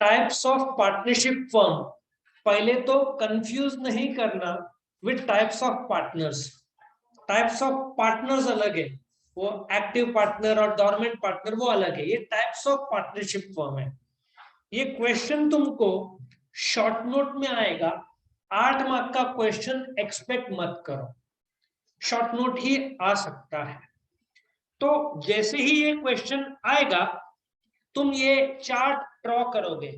Types of partnership firm. पहले तो confuse नहीं करना with types of partners. Types of partners अलग है, वो एक्टिव पार्टनर और डोरमेंट पार्टनर वो अलग है। ये टाइप्स ऑफ पार्टनरशिप फर्म है। ये क्वेश्चन तुमको शॉर्ट नोट में आएगा, 8 मार्क का क्वेश्चन एक्सपेक्ट मत करो, शॉर्ट नोट ही आ सकता है। तो जैसे ही ये क्वेश्चन आएगा तुम ये चार्ट ड्रॉ करोगे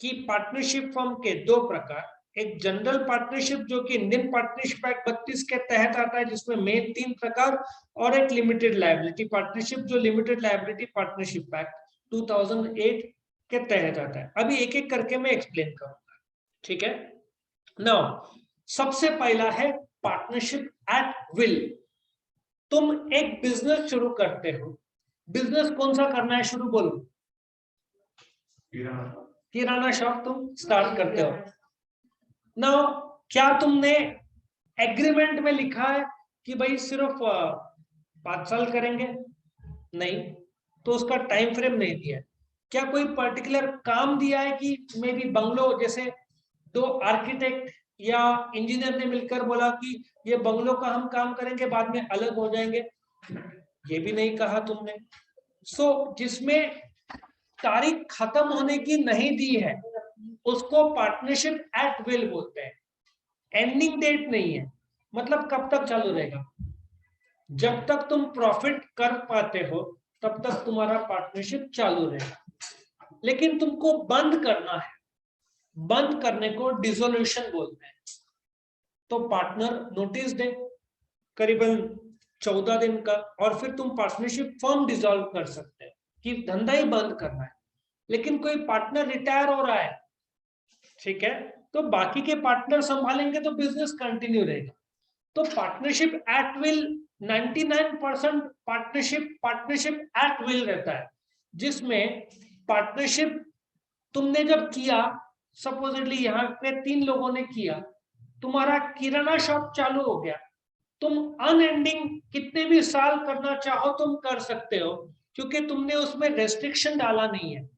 कि पार्टनरशिप फर्म के दो प्रकार, एक जनरल पार्टनरशिप जो कि इंडियन पार्टनरशिप एक्ट 32 के तहत आता है जिसमें मेन 3 प्रकार, और एक लिमिटेड लायबिलिटी पार्टनरशिप जो लिमिटेड लायबिलिटी पार्टनरशिप एक्ट 2008 के तहत आता है। अभी एक एक करके मैं एक्सप्लेन करूंगा, ठीक है। नाउ सबसे पहला है पार्टनरशिप एट विल। तुम एक बिजनेस शुरू करते हो, बिजनेस कौन सा करना है शुरू बोलो। किराना शॉप तुम स्टार्ट करते हो। नाउ क्या तुमने एग्रीमेंट में लिखा है कि भाई सिर्फ 5 साल करेंगे? नहीं, तो उसका टाइम फ्रेम नहीं दिया है। क्या कोई पर्टिकुलर काम दिया है कि मे बी बंगलो, जैसे 2 आर्किटेक्ट या इंजीनियर ने मिलकर बोला कि ये बंगलो का हम काम करेंगे बाद में अलग हो जाएंगे? ये भी नहीं कहा तुमने। सो जिसमें तारीख खत्म होने की नहीं दी है उसको पार्टनरशिप एट विल बोलते हैं। एंडिंग डेट नहीं है, मतलब कब तक चालू रहेगा, जब तक तुम प्रॉफिट कर पाते हो तब तक तुम्हारा पार्टनरशिप चालू रहेगा। लेकिन तुमको बंद करना है, बंद करने को डिसोल्यूशन बोलते हैं। तो पार्टनर नोटिस दे करीबन 14 दिन का, और फिर तुम पार्टनरशिप फर्म डिसॉल्व कर सकते हो कि धंधा ही बंद करना है। लेकिन कोई पार्टनर रिटायर हो रहा है, ठीक है, तो बाकी के पार्टनर संभालेंगे तो बिजनेस कंटिन्यू रहेगा। तो partnership at will 99% partnership at will रहता है, जिसमें पार्टनरशिप तुमने जब किया, सपोजिटली यहाँ पे 3 लोगों ने किया, तुम्हारा किराना शॉप चालू हो गया, तुम अनएंडिंग कितने भी साल करना चाहो तुम कर सकते हो, क्योंकि तुमने उसमें रेस्ट्रिक्शन डाला नहीं है।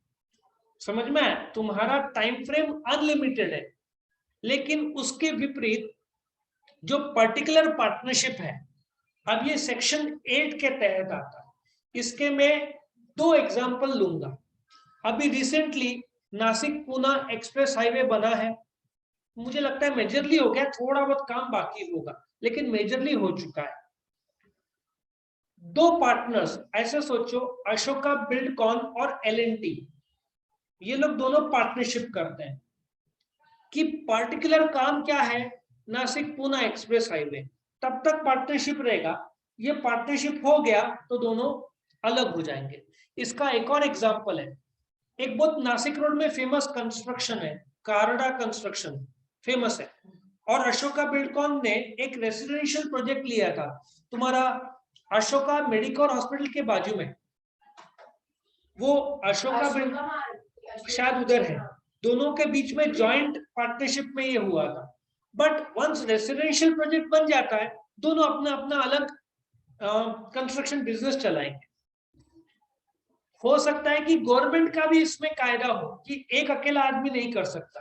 समझ में आया? तुम्हारा टाइम फ्रेम अनलिमिटेड है। लेकिन उसके विपरीत जो पर्टिकुलर पार्टनरशिप है, अब ये सेक्शन 8 के तहत आता है। इसके मैं 2 एग्जांपल लूंगा। अभी recently Nashik Pune express highway बना है, मुझे लगता है मेजरली हो गया, थोड़ा बहुत काम बाकी होगा लेकिन मेजरली हो चुका है। 2 पार्टनर्स, ऐसे सोचो, अशोका बिल्डकॉन और L&T, ये लोग दोनों पार्टनरशिप करते हैं कि पर्टिकुलर काम क्या है, नासिक पुणे एक्सप्रेस हाईवे, तब तक पार्टनरशिप रहेगा। ये पार्टनरशिप हो गया तो दोनों अलग हो जाएंगे। इसका एक और एग्जांपल है, एक बहुत नासिक रोड में फेमस कंस्ट्रक्शन है, कारडा कंस्ट्रक्शन फेमस है, और अशोका बिल्डकॉन ने एक रेसिडेंशियल प्रोजेक्ट लिया था तुम्हारा अशोका मेडिकल हॉस्पिटल के बाजू में। वो अशोका शायद उधर है, दोनों के बीच में जॉइंट पार्टनरशिप में ये हुआ था। बट वंस रेसिडेंशियल प्रोजेक्ट बन जाता है, दोनों अपना अपना अलग कंस्ट्रक्शन बिजनेस चलाएंगे। हो सकता है कि गवर्नमेंट का भी इसमें कायदा हो कि एक अकेला आदमी नहीं कर सकता,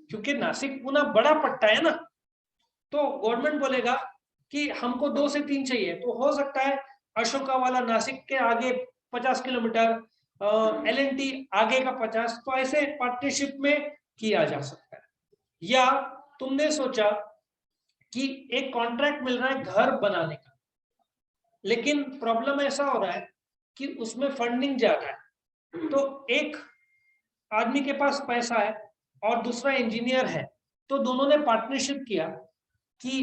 क्योंकि नासिक पुणे बड़ा पट्टा है ना, तो गवर्नमेंट बोलेगा कि हमको 2 से 3 चाहिए, तो हो सकता है अशोका वाला नासिक के आगे 50 किलोमीटर, L&T आगे का 50, तो ऐसे पार्टनरशिप में किया जा सकता है। या तुमने सोचा कि एक कॉन्ट्रैक्ट मिल रहा है घर बनाने का, लेकिन प्रॉब्लम ऐसा हो रहा है कि उसमें फंडिंग ज्यादा है, तो एक आदमी के पास पैसा है और दूसरा इंजीनियर है, तो दोनों ने पार्टनरशिप किया कि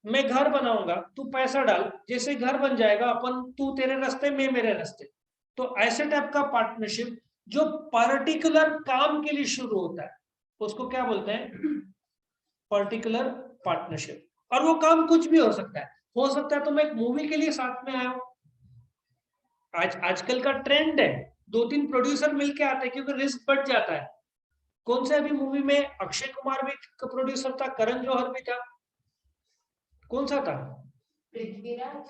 मैं घर बनाऊंगा, तू पैसा डाल, जैसे घर बन जाएगा अपन, तू तेरे रास्ते मैं मेरे रास्ते। तो ऐसे टाइप का पार्टनरशिप जो पर्टिकुलर काम के लिए शुरू होता है उसको क्या बोलते हैं? Particular partnership. और वो काम कुछ भी हो सकता है, तुम एक मूवी के लिए साथ में आए हो, आजकल का ट्रेंड है 2-3 प्रोड्यूसर मिलके आते हैं क्योंकि रिस्क बढ़ जाता है। कौन से अभी मूवी में अक्षय कुमार भी प्रोड्यूसर था, करण जौहर भी था, कौन सा था?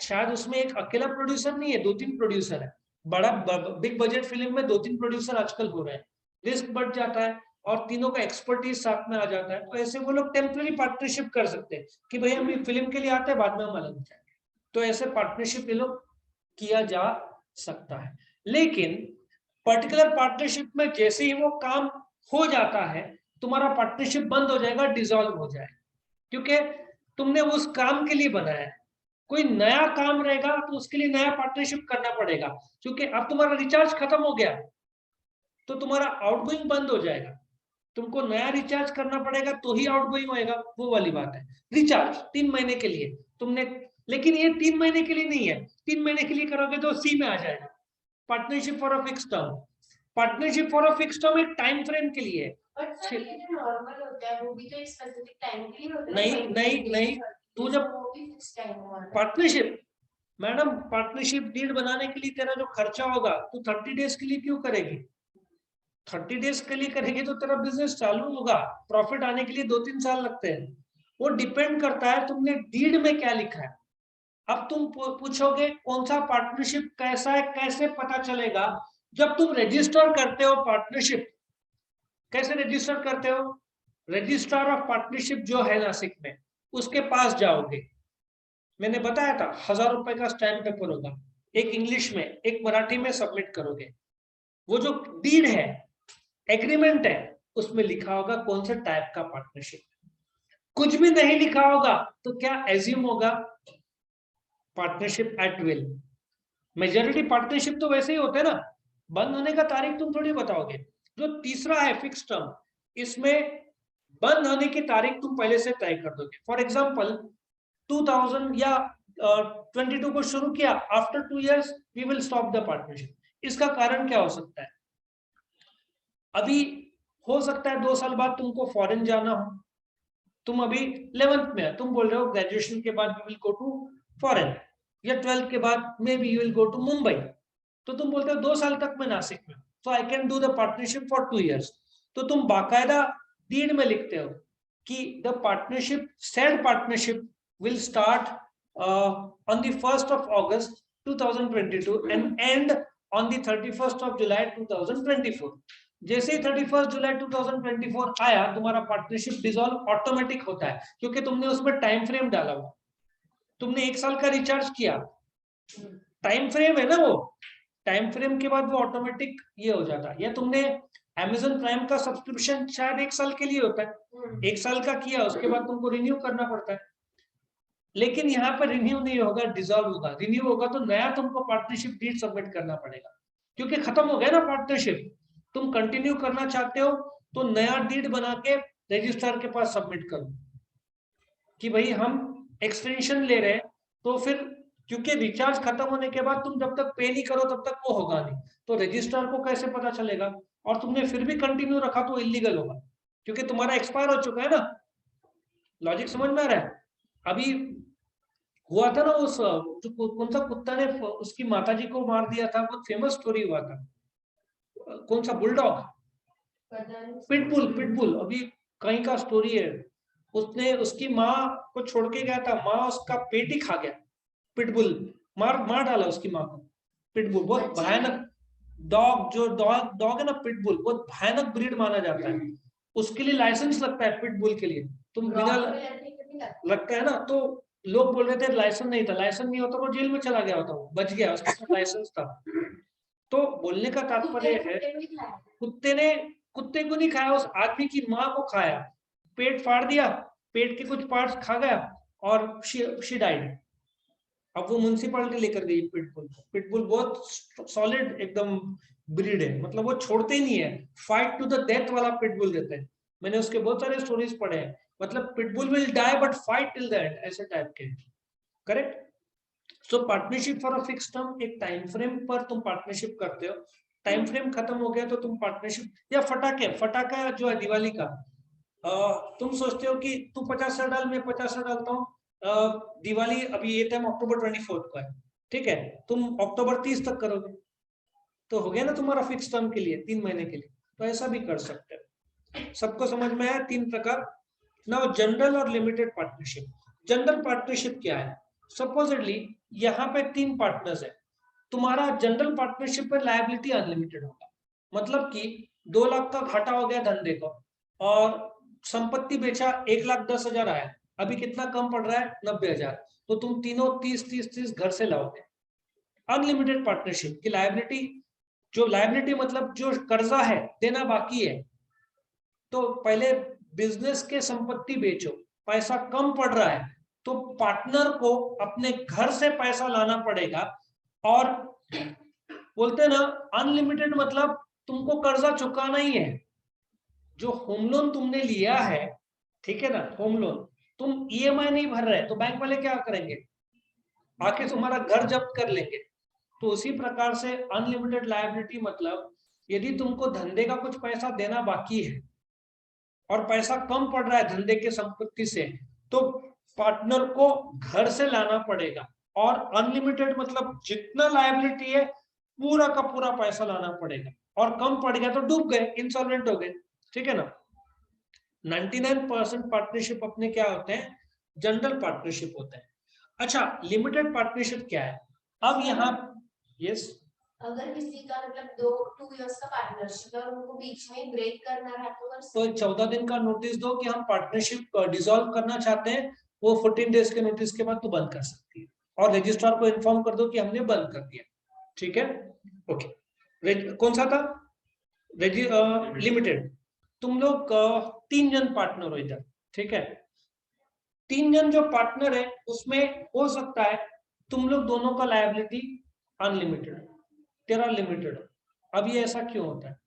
शायद उसमें एक अकेला प्रोड्यूसर नहीं है, 2-3 प्रोड्यूसर है। बड़ा बिग बजट फिल्म में 2-3 प्रोड्यूसर आजकल हो रहे हैं। रिस्क बढ़ जाता है और तीनों का एक्सपर्टीज साथ में आ जाता है। तो ऐसे वो लोग टेम्पररी पार्टनरशिप कर सकते हैं कि भाई हम फिल्म के लिए आते हैं, बाद में हम अलग हो जाएंगे। तो ऐसे पार्टनरशिप ये लोग किया जा सकता है। लेकिन पर्टिकुलर पार्टनरशिप में जैसे ही वो काम हो जाता है, तुम्हारा पार्टनरशिप बंद हो जाएगा, डिसॉल्व हो जाएगा, क्योंकि तुमने उस काम के लिए बनाया है। कोई नया काम रहेगा तो उसके लिए नया पार्टनरशिप करना पड़ेगा, क्योंकि अब तुम्हारा रिचार्ज खत्म हो गया तो तुम्हारा आउटगोइंग बंद हो जाएगा। तुमको नया रिचार्ज करना पड़ेगा तो ही आउटगोइंग होएगा, वो वाली बात है। रिचार्ज 3 महीने के लिए तुमने, लेकिन ये 3 महीने के लिए नहीं है। 3 महीने के लिए करोगे तो सी में आ जाएगा, partnership for a fix term. Partnership for a fix term एक टाइम फ्रेम के लिए है। नॉर्मल होता है वो भी तो एक स्पेसिफिक टाइम के लिए होता है। नहीं नहीं नहीं, तू जब पार्टनरशिप, मैडम पार्टनरशिप डीड बनाने के लिए तेरा जो खर्चा होगा तू 30 डेज के लिए क्यों करेगी? 30 डेज के लिए करेगी तो तेरा बिजनेस चालू होगा, प्रॉफिट आने के लिए 2-3 साल लगते हैं। वो डिपेंड करता है तुमने डीड में क्या लिखा है। अब तुम पूछोगे कौन सा पार्टनरशिप कैसा है, कैसे पता चलेगा? जब तुम रजिस्टर करते हो पार्टनरशिप, कैसे रजिस्टर करते हो? रजिस्ट्रार ऑफ पार्टनरशिप जो है नासिक में, उसके पास जाओगे। मैंने बताया था 1000 रुपए का स्टैम्प पेपर होगा, एक इंग्लिश में एक मराठी में सबमिट करोगे। वो जो डीड है, एग्रीमेंट है, उसमें लिखा होगा कौन से टाइप का पार्टनरशिप। कुछ भी नहीं लिखा होगा तो क्या एज्यूम होगा? Partnership at will. Majority partnership तो वैसे ही होते हैं ना, बंद होने का तारीख तुम थोड़ी बताओगे। जो तीसरा है फिक्स टर्म, इसमें बंद होने की तारीख तुम पहले से तय कर दोगे। फॉर एग्जाम्पल 2000 या 22 को शुरू किया, after 2 years we will stop the partnership. इसका कारण क्या हो सकता है? अभी हो सकता है 2 साल बाद तुमको फॉरेन जाना हो, तुम अभी 11th में है, तुम बोल रहे हो ग्रेजुएशन के बाद we will go to foreign, या 12th के बाद may be you will go to Mumbai. तो तुम बोलते हो 2 साल तक मैं नासिक में, तो I can do the partnership for 2 years। तो तुम बाकायदा डीड में लिखते हो कि the partnership, said partnership will start on the 1st of August 2022 and and on the 31st of July 2024। जैसे ही 31 जुलाई 2024 आया, तुम्हारा पार्टनरशिप डिसॉल्व ऑटोमेटिक होता है, क्योंकि तुमने उसमें टाइम फ्रेम डाला हुआ। तुमने 1 साल का रिचार्ज किया, टाइम फ्रेम है ना वो, टाइम फ्रेम के बाद वो ऑटोमेटिक ये हो जाता है। या तुमने Amazon प्राइम का सब्सक्रिप्शन शायद 1 साल के लिए होता है, 1 साल का किया, उसके बाद तुमको रिन्यू करना पड़ता है। लेकिन यहाँ पर रिन्यू नहीं होगा, डिसॉल्व होगा। रिन्यू होगा तो नया तुमको पार्टनरशिप डीड सबमिट करना पड़ेगा, क्योंकि खत्म हो गया ना पार्टनरशिप। तुम कंटिन्यू करना चाहते हो तो नया डीड बना के रजिस्ट्रार के पास सबमिट करो कि भाई हम एक्सटेंशन ले रहे हैं। तो फिर क्योंकि रिचार्ज खत्म होने के बाद तुम जब तक पे नहीं करो तब तक वो होगा नहीं, तो रजिस्ट्रार को कैसे पता चलेगा? और तुमने फिर भी कंटिन्यू रखा तो इलीगल होगा, क्योंकि तुम्हारा एक्सपायर हो चुका है ना। लॉजिक समझ में आ रहा है? अभी हुआ था ना उस जो कौन सा कुत्ता ने उसकी माताजी को मार दिया था, बहुत फेमस स्टोरी हुआ था। कौन सा बुलडॉग, पिटबुल, पिटबुल अभी कहीं का स्टोरी है। उसने उसकी माँ को छोड़ के गया था, माँ उसका पेट ही खा गया। पिटबुल मार मार डाला उसकी माँ को। पिटबुल बहुत भयानक डॉग, जो डॉग डॉग है ना पिटबुल, बहुत भयानक ब्रीड माना जाता है। उसके लिए लाइसेंस लगता है पिटबुल के लिए, तुम बिना लगता है ना। तो लोग बोल रहे थे लाइसेंस नहीं था, लाइसेंस नहीं होता वो जेल में चला गया होता, वो बच गया, उसके पास लाइसेंस था। तो बोलने का तात्पर्य है, कुत्ते को नहीं खाया, उस आदमी की माँ को खाया, पेट फाड़ दिया, पेट के कुछ पार्ट्स खा गया और शी डाइड। अब वो म्युनिसिपालिटी लेकर गई पिटबुल। पिटबुल बहुत सॉलिड एकदम ब्रीड है, मतलब वो छोड़ते ही नहीं है, फाइट टू द डेथ वाला पिटबुल रहता है। मैंने उसके बहुत सारे स्टोरीज पढ़े हैं, मतलब pitbull will die but fight till the end, ऐसे टाइप के। Correct. So partnership for a fix term, एक टाइम फ्रेम पर तुम पार्टनरशिप करते हो। टाइम फ्रेम खत्म हो गया तो तुम पार्टनरशिप, या फटाके, फटाका जो है दिवाली का, तुम सोचते हो कि तू 50 डाल, मैं 50 डालता हूँ, दिवाली अभी ये टाइम अक्टूबर 24 को है, ठीक है, तुम अक्टूबर 30 तक करोगे, तो हो गया ना तुम्हारा फिक्स टर्म के लिए 3 महीने के लिए। तो ऐसा भी कर सकते हो। सबको समझ में आया 3 प्रकार? नाउ जनरल और लिमिटेड पार्टनरशिप। जनरल पार्टनरशिप क्या है? सपोजिटली यहाँ पे 3 पार्टनर्स है, तुम्हारा जनरल पार्टनरशिप में लायबिलिटी अनलिमिटेड होगा। मतलब कि 2 लाख का घाटा हो गया धंधे को, और संपत्ति बेचा 1,10,000 आया, अभी कितना कम पड़ रहा है 90,000, तो तुम तीनों 30 घर से लाओगे। अनलिमिटेड पार्टनरशिप की लायबिलिटी, जो लायबिलिटी मतलब जो कर्जा है देना बाकी है, तो पहले बिजनेस के संपत्ति बेचो, पैसा कम पड़ रहा है तो पार्टनर को अपने घर से पैसा लाना पड़ेगा। और बोलते हैं ना अनलिमिटेड मतलब तुमको कर्जा चुकाना ही है। जो होम लोन तुमने लिया है, ठीक है ना, होम लोन तुम ईएमआई नहीं भर रहे तो बैंक वाले क्या करेंगे, आके तुम्हारा घर जब्त कर लेंगे। तो उसी प्रकार से अनलिमिटेड लायबिलिटी मतलब यदि तुमको धंधे का कुछ पैसा देना बाकी है और पैसा कम पड़ रहा है धंधे के संपत्ति से, तो पार्टनर को घर से लाना पड़ेगा। और अनलिमिटेड मतलब जितना लायबिलिटी है पूरा का पूरा पैसा लाना पड़ेगा, और कम पड़ गया तो डूब गए, इंसॉल्वेंट हो गए, ठीक है ना। 99% पार्टनरशिप अपने क्या होते हैं, जनरल पार्टनरशिप होते हैं। अच्छा, लिमिटेड पार्टनरशिप क्या है, अब यहाँ यस अगर किसी का मतलब 2 इयर्स का पार्टनरशिप है और उनको बीच में ब्रेक करना है तो 14 दिन का नोटिस दो कि हम पार्टनरशिप डिसॉल्व करना चाहते हैं, वो 14 डेज के नोटिस के बाद तो बंद कर सकती है, और रजिस्ट्रार को इन्फॉर्म कर दो कि हमने बंद कर दिया, ठीक है। ओके, कौन सा था लिमिटेड। तुम लोग 3 जन पार्टनर हो इधर, ठीक है। 3 जन जो पार्टनर है उसमें हो सकता है तुम लोग दोनों का लायबिलिटी अनलिमिटेड, तेरा लिमिटेड। अब ये ऐसा क्यों होता है,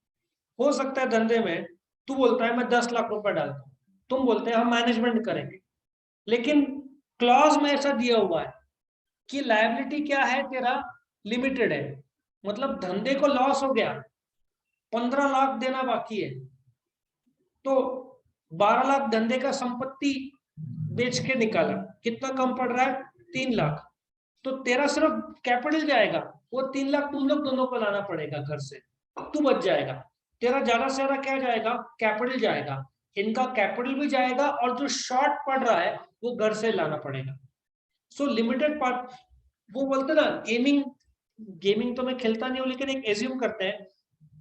हो सकता है धंधे में तू बोलता है मैं 10 लाख रुपए डालता हूं, तुम बोलते हैं हम मैनेजमेंट करेंगे, लेकिन क्लॉज में ऐसा दिया हुआ है कि लायबिलिटी क्या है तेरा लिमिटेड है, मतलब धंधे को लॉस हो गया, 15 लाख देना बाकी है, तो 12 लाख धंधे का संपत्ति बेच के निकाला, कितना कम पड़ रहा है 3 लाख, तो तेरा सिर्फ कैपिटल जाएगा, वो 3 लाख तुम लोग दोनों को लाना पड़ेगा घर से, तू बच जाएगा। तेरा ज्यादा से ज्यादा क्या जाएगा, कैपिटल जाएगा, इनका कैपिटल भी जाएगा, और जो शॉर्ट पड़ रहा है वो घर से लाना पड़ेगा। सो लिमिटेड पार्ट, वो बोलते ना गेमिंग, गेमिंग तो मैं खेलता नहीं हूं, लेकिन एक एज्यूम करते हैं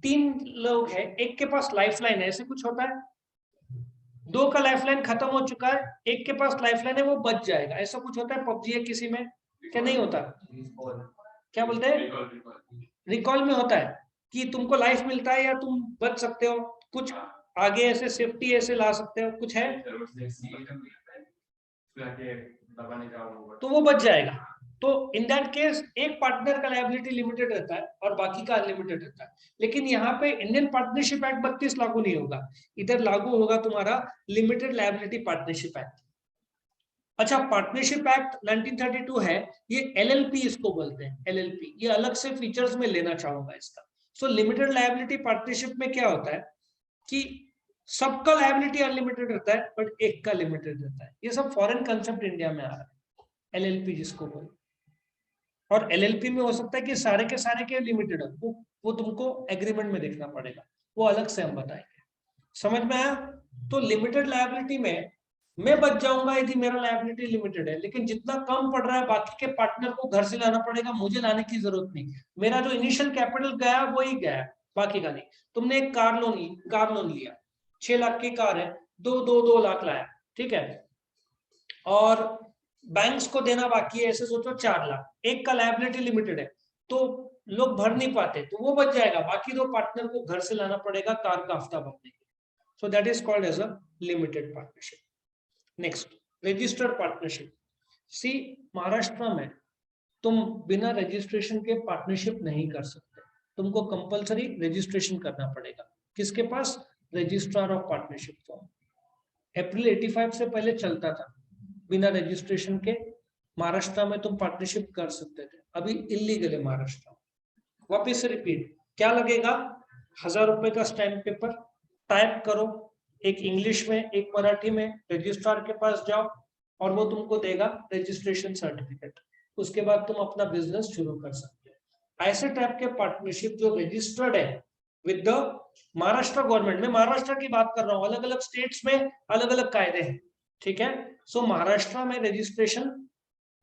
3 लोग हैं, एक के पास लाइफलाइन है, ऐसे कुछ होता है, 2 का लाइफलाइन खत्म हो चुका है, एक के पास लाइफलाइन है वो बच जाएगा, ऐसा कुछ होता है पबजी है किसी में, क्या नहीं होता, क्या बोलते हैं रिकॉल में होता है कि तुमको लाइफ मिलता है या तुम बच सकते हो, कुछ आगे ऐसे सेफ्टी ऐसे ला सकते हो, कुछ है तो वो बच जाएगा। तो इन दैट केस एक पार्टनर का लायबिलिटी लिमिटेड रहता है और बाकी का अनलिमिटेड रहता है। लेकिन यहाँ पे इंडियन पार्टनरशिप एक्ट 32 लागू नहीं होगा, इधर लागू होगा तुम्हारा लिमिटेड लायबिलिटी पार्टनरशिप एक्ट। अच्छा, पार्टनरशिप एक्ट 1932 है, ये एलएलपी इसको बोलते हैं, एलएलपी, ये अलग से फीचर्स में लेना चाहूंगा इसका। सो लिमिटेड लायबिलिटी पार्टनरशिप में क्या होता है कि सबका लायबिलिटी अनलिमिटेड रहता है बट एक का लिमिटेड रहता है। ये सब फॉरेन कंसेप्ट इंडिया में आ रहा है, एलएलपी जिसको बोलते, और एलएलपी में हो सकता है कि सारे के सारे के लिमिटेड हो, वो तुमको एग्रीमेंट में देखना पड़ेगा, वो अलग से हम बताएंगे। समझ में आया। तो लिमिटेड लायबिलिटी में मैं बच जाऊंगा यदि मेरा लायबिलिटी लिमिटेड है, लेकिन जितना कम पड़ रहा है बाकी के पार्टनर को घर से लाना पड़ेगा, मुझे लाने की जरूरत नहीं, मेरा जो इनिशियल कैपिटल गया वो ही गया, बाकी का नहीं। तुमने एक कार लोन लिया, 6 लाख की कार है, 2 लाख लाया, ठीक है, और बैंक्स को देना बाकी है, ऐसे सोचो 4 लाख, एक का लायबिलिटी लिमिटेड है, तो लोग भर नहीं पाते तो वो बच जाएगा, बाकी 2 पार्टनर को घर से लाना पड़ेगा कार का हफ्ता भरने के। So that is called as a limited partnership. Next, registered partnership. See, Maharashtra में तुम बिना रजिस्ट्रेशन के पार्टनरशिप नहीं कर सकते, तुमको कंपलसरी रजिस्ट्रेशन करना पड़ेगा, किसके पास, रजिस्ट्रार ऑफ पार्टनरशिप फॉर्म। अप्रैल 85 से पहले चलता था, बिना रजिस्ट्रेशन के महाराष्ट्र में तुम पार्टनरशिप कर सकते थे, अभी इलीगल है महाराष्ट्र में। वापिस से रिपीट, क्या लगेगा, 1000 रुपए का स्टैम्प पेपर टाइप करो, एक इंग्लिश में एक मराठी में, रजिस्ट्रार के पास जाओ और वो तुमको देगा रजिस्ट्रेशन सर्टिफिकेट, उसके बाद तुम अपना बिजनेस शुरू कर सकते हो। ऐसे टाइप के पार्टनरशिप जो रजिस्टर्ड है विद द महाराष्ट्र गवर्नमेंट, में महाराष्ट्र की बात कर रहा हूँ, अलग अलग स्टेट्स में अलग अलग कायदे हैं, ठीक है। सो महाराष्ट्र में रजिस्ट्रेशन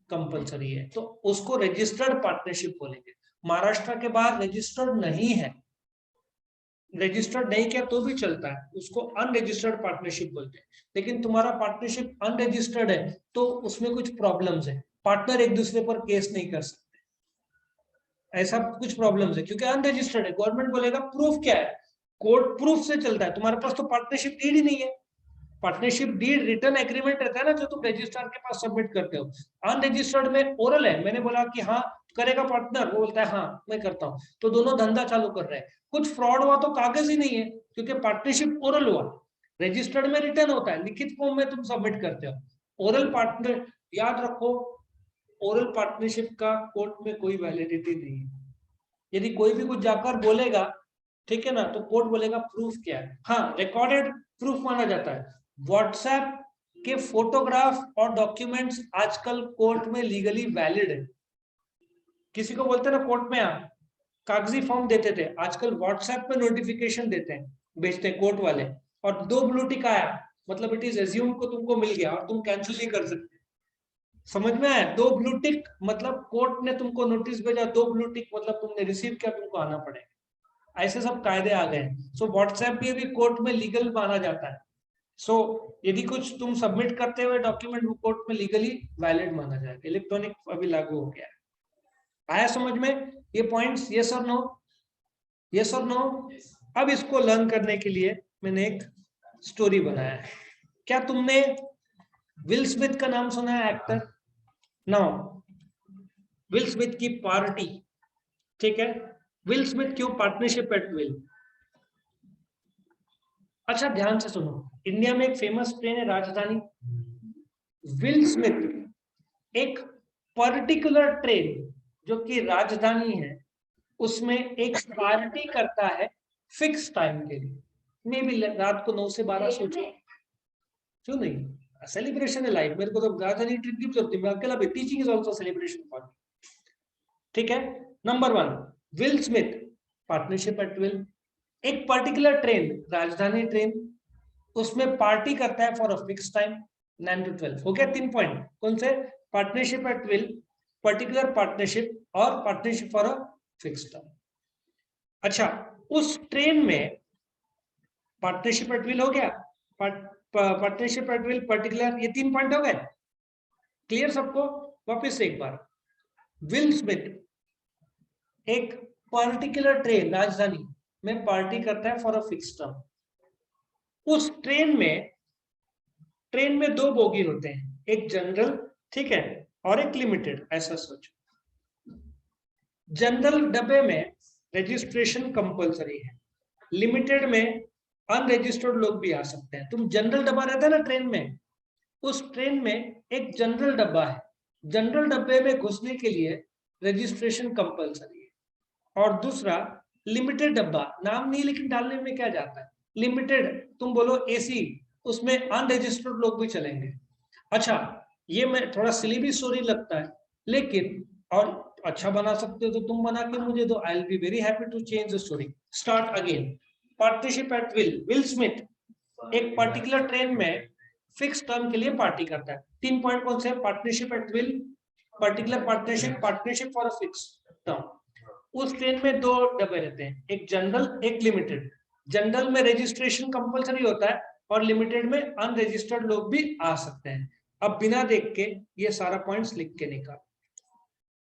कंपलसरी है, तो उसको रजिस्टर्ड पार्टनरशिप बोलेंगे। महाराष्ट्र के बाहर रजिस्टर्ड नहीं है, रजिस्टर्ड नहीं किया तो भी चलता है, उसको अनरजिस्टर्ड पार्टनरशिप बोलते हैं। लेकिन तुम्हारा पार्टनरशिप अनरजिस्टर्ड है तो उसमें कुछ प्रॉब्लम्स है, पार्टनर एक दूसरे पर केस नहीं कर सकते, ऐसा कुछ प्रॉब्लम्स है क्योंकि अनरजिस्टर्ड है। गवर्नमेंट बोलेगा प्रूफ क्या है, कोर्ट प्रूफ से चलता है, तुम्हारे पास तो पार्टनरशिप डीड ही नहीं है। पार्टनरशिप डीड रिटर्न एग्रीमेंट रहता है ना, जो तुम रजिस्ट्रार के पास सबमिट करते हो। अनरजिस्टर्ड में ओरल है, मैंने बोला कि हाँ करेगा पार्टनर, वो बोलता है हाँ मैं करता हूँ, तो दोनों धंधा चालू कर रहे हैं। कुछ फ्रॉड हुआ तो कागज ही नहीं है क्योंकि पार्टनरशिप ओरल हुआ, रजिस्टर्ड में रिटर्न होता है, लिखित फॉर्म में तुम सबमिट करते हो। ओरल पार्टनर, याद रखो, ओरल पार्टनरशिप का कोर्ट में कोई वैलिडिटी नहीं है। यदि कोई भी कुछ जाकर बोलेगा, ठीक है ना, तो कोर्ट बोलेगा प्रूफ क्या है। हाँ, रिकॉर्डेड प्रूफ माना जाता है। व्हाट्सएप के फोटोग्राफ और डॉक्यूमेंट्स आजकल कोर्ट में लीगली वैलिड है। किसी को बोलते हैं ना कोर्ट में आप कागजी फॉर्म देते थे, आजकल व्हाट्सएप पे नोटिफिकेशन देते हैं, भेजते हैं कोर्ट वाले, और 2 ब्लू टिक आया मतलब इट इज एज्यूम को तुमको मिल गया और तुम कैंसिल नहीं कर सकते। समझ में आया? 2 ब्लू टिक मतलब कोर्ट ने तुमको नोटिस भेजा, 2 ब्लू टिक मतलब तुमने रिसीव किया, तुमको आना पड़ेगा। ऐसे सब कायदे आ गए हैं। सो व्हाट्सएप भी कोर्ट में लीगल माना जाता है। सो यदि कुछ तुम सबमिट करते हुए डॉक्यूमेंट वो कोर्ट में लीगली वैलिड माना जाएगा। इलेक्ट्रॉनिक अभी लागू हो गया है। आया समझ में ये पॉइंट्स? यस और नो? यस और नो? अब इसको लर्न करने के लिए मैंने एक स्टोरी बनाया है। क्या तुमने विल स्मिथ का नाम सुना है, एक्टर? नाउ विल स्मिथ की पार्टी, ठीक है, विल स्मिथ क्यों पार्टनरशिप एट विल? अच्छा ध्यान से सुनो, इंडिया में एक फेमस ट्रेन है राजधानी। विल स्मिथ एक पर्टिकुलर ट्रेन जो कि राजधानी है, उसमें एक पार्टी करता है फिक्स टाइम के लिए, मे बी रात को 9 से 12 सोचो, क्यों नहीं? सेलिब्रेशन है लाइफ। मेरे को तो राजधानी ट्रिप की जरूरत है, मैं अकेला भी, teaching is also celebration for me, ठीक है। Number 1, Will Smith partnership at will, एक पर्टिकुलर ट्रेन राजधानी ट्रेन, उसमें पार्टी करता है for a fix time 9 to 12। हो गया 3 पॉइंट, कौन से? Partnership at will, particular partnership, और partnership for a fix time. अच्छा, उस ट्रेन में पार्टनरशिप एट विल हो गया, पार्टनरशिप एट विल, पर्टिकुलर, ये 3 पॉइंट हो गए। क्लियर सबको? वापिस से एक बार, विल स्मिथ एक पर्टिकुलर ट्रेन राजधानी में पार्टी करता है फॉर अ फिक्स टर्म। उस ट्रेन में 2 बोगी होते हैं, एक जनरल, ठीक है, और एक लिमिटेड, ऐसा सोचो। जनरल डब्बे में रजिस्ट्रेशन कंपलसरी है, लिमिटेड में अनरजिस्टर्ड लोग भी आ सकते हैं। तुम जनरल डब्बा रहता है ना ट्रेन में, उस ट्रेन में एक जनरल डब्बा है, जनरल डब्बे में घुसने के लिए रजिस्ट्रेशन कंपलसरी है। और दूसरा लिमिटेड डब्बा, नाम नहीं लेकिन डालने में क्या जाता है, लिमिटेड, तुम बोलो एसी, उसमें अनरजिस्टर्ड लोग भी चलेंगे। अच्छा, ये मैं थोड़ा सिली स्टोरी लगता है, लेकिन और अच्छा बना सकते हो तो तुम बना के मुझे दो, I will be very happy to change the story. Start again. Partnership at will, Will Smith एक पर्टिकुलर ट्रेन में फिक्स टर्म के लिए पार्टी करता है। 3 पॉइंट कौन से? Partnership at will, particular partnership, partnership for a fix term. उस train में 2 डब्बे रहते हैं, एक जनरल एक लिमिटेड। जनरल में रजिस्ट्रेशन कंपलसरी होता है और लिमिटेड में अनरजिस्टर्ड लोग भी आ सकते हैं। अब बिना देख के ये सारा पॉइंट्स लिख के निकाल।